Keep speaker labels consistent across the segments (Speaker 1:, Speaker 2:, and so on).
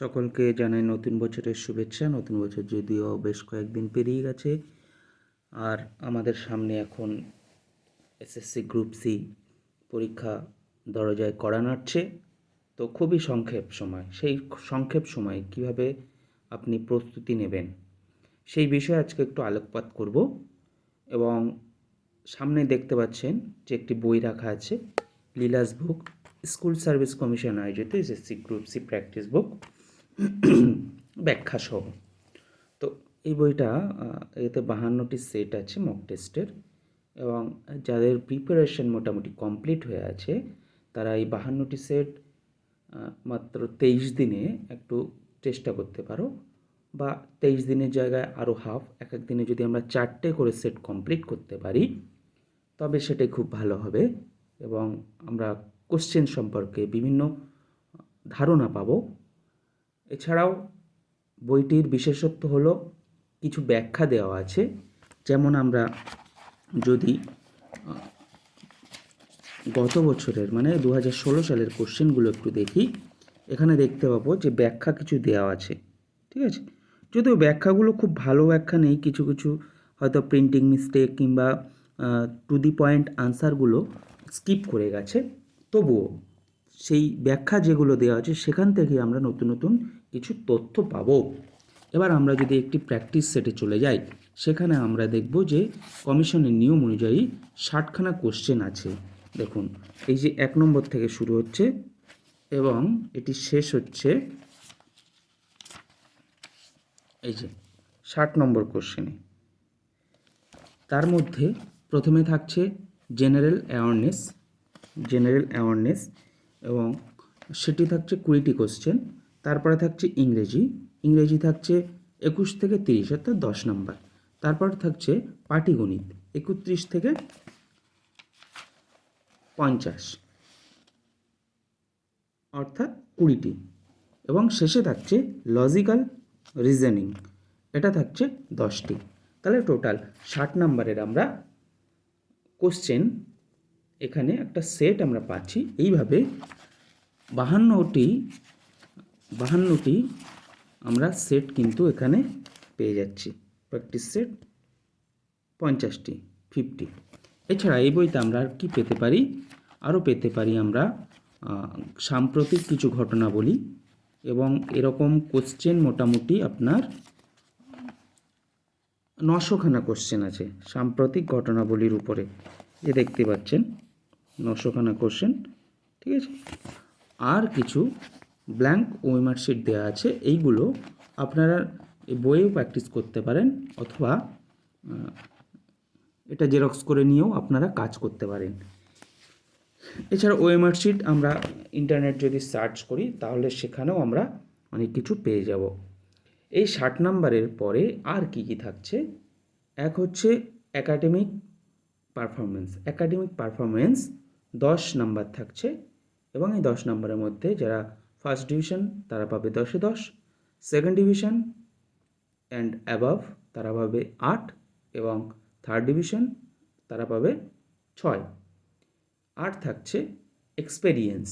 Speaker 1: সকলকে জানাই নতুন বছরের শুভেচ্ছা। নতুন বছর যদিও বেশ কয়েকদিন পেরিয়ে গেছে, আর আমাদের সামনে এখন এসএসসি গ্রুপ সি পরীক্ষা দরজায় কড়া নাড়ছে। তো খুবই সংক্ষেপ সময়, সেই সংক্ষেপ সময়ে কিভাবে আপনি প্রস্তুতি নেবেন সেই বিষয়ে আজকে একটু আলোকপাত করব। এবং সামনে দেখতে পাচ্ছেন যে একটি বই রাখা আছে, Leela's book, school service commission আয়োজিত SSC group C practice book ব্যাখ্যা সহ। তো এই বইটা এতে 52টি সেট আছে মক টেস্টের, এবং যাদের প্রিপারেশন মোটামুটি কমপ্লিট হয়ে আছে তারা এই 52টি সেট মাত্র 23 দিনে একটু চেষ্টা করতে পারো, বা 23 দিনের জায়গায় আরও হাফ, এক এক দিনে যদি আমরা 4টে করে সেট কমপ্লিট করতে পারি তবে সেটাই খুব ভালো হবে, এবং আমরা কোশ্চেন সম্পর্কে বিভিন্ন ধারণা পাবো। এছাড়াও বইটির বিশেষত্ব হলো কিছু ব্যাখ্যা দেওয়া আছে, যেমন আমরা যদি গত বছরের মানে 2016 সালের কোশ্চেনগুলো একটু দেখি, এখানে দেখতে পাবো যে ব্যাখ্যা কিছু দেওয়া আছে, ঠিক আছে। যদিও ব্যাখ্যাগুলো খুব ভালো ব্যাখ্যা নেই, কিছু কিছু হয়তো প্রিন্টিং মিস্টেক কিংবা টু দি পয়েন্ট আনসারগুলো স্কিপ করে গেছে, তবুও সেই ব্যাখ্যা যেগুলো দেওয়া আছে সেখান থেকে আমরা নতুন নতুন কিছু তথ্য পাবো। এবার আমরা যদি একটি প্র্যাকটিস সেটে চলে যাই, সেখানে আমরা দেখব যে কমিশনের নিয়ম অনুযায়ী 60খানা কোশ্চেন আছে। দেখুন, এই যে 1 নম্বর থেকে শুরু হচ্ছে এবং এটি শেষ হচ্ছে এই যে 60 নম্বর কোশ্চেনে। তার মধ্যে প্রথমে থাকছে জেনারেল অ্যাওয়ারনেস, এবং সেটি থাকছে 20টি কোশ্চেন। তারপরে থাকছে ইংরেজি থাকছে 21 থেকে 30, অর্থাৎ 10 নম্বর। তারপর থাকছে পাটিগণিত 31 থেকে 50, অর্থাৎ 20টি, এবং শেষে থাকছে লজিক্যাল রিজনিং, এটা থাকছে 10টি। তাহলে টোটাল 60 নম্বরের আমরা কোশ্চেন এখানে একটা সেট আমরা পাচ্ছি। এইভাবে 52টি আমরা সেট কিন্তু এখানে পেয়ে যাচ্ছি। প্র্যাকটিস সেট 50টি, 50। এছাড়া এই বইতে আমরা আর কি পেতে পারি? আরও পেতে পারি আমরা সাম্প্রতিক কিছু ঘটনাবলী, এবং এরকম কোশ্চেন মোটামুটি আপনার 900খানা কোশ্চেন আছে সাম্প্রতিক ঘটনাবলীর উপরে, যে দেখতে পাচ্ছেন 900খানা কোশ্চেন, ঠিক আছে। আর কিছু ব্ল্যাঙ্ক ওএমআর শিট দেওয়া আছে, এইগুলো আপনারা এই বইয়েও প্র্যাকটিস করতে পারেন, অথবা এটা জেরক্স করে নিয়েও আপনারা কাজ করতে পারেন। এছাড়া ওএমআর শিট আমরা ইন্টারনেট যদি সার্চ করি তাহলে সেখানেও আমরা অনেক কিছু পেয়ে যাব। এই 60 নম্বরের পরে আর কি কি থাকছে? এক হচ্ছে একাডেমিক পারফরমেন্স 10 নাম্বার থাকছে, এবং এই 10 নম্বরের মধ্যে যারা ফার্স্ট ডিভিশন তারা পাবে 10-এ 10, সেকেন্ড ডিভিশন অ্যান্ড অ্যাবাভ তারা পাবে 8, এবং থার্ড ডিভিশন তারা পাবে 6। আর থাকছে এক্সপেরিয়েন্স,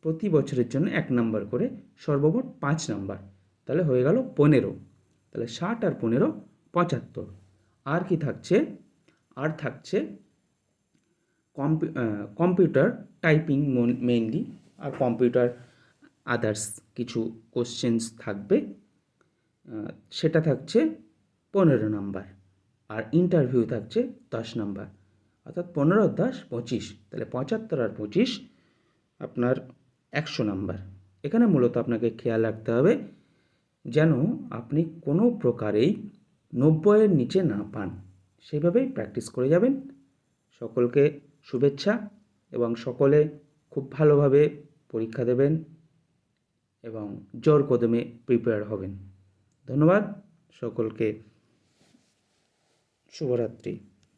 Speaker 1: প্রতি বছরের জন্য 1 নাম্বার করে, সর্বমোট 5 নাম্বার, তাহলে হয়ে গেল 15। তাহলে 60 আর 15 75। আর কি থাকছে? আর থাকছে কম্পিউটার টাইপিং মেইনলি, আর কম্পিউটার আদার্স কিছু কোশ্চেন্স থাকবে, সেটা থাকছে 15 নাম্বার। আর ইন্টারভিউ থাকছে 10 নাম্বার, অর্থাৎ 15 আর 10 25, তাহলে 75 আর 25 আপনার 100 নাম্বার। এখানে মূলত আপনাকে খেয়াল রাখতে হবে যেন আপনি কোনো প্রকারেই 90-এর নিচে না পান, সেইভাবেই প্র্যাকটিস করে যাবেন। সকলকে শুভেচ্ছা, এবং সকলে খুব ভালোভাবে পরীক্ষা দেবেন এবং জোর কদমে প্রিপেয়ার হবেন। ধন্যবাদ সকলকে, শুভরাত্রি।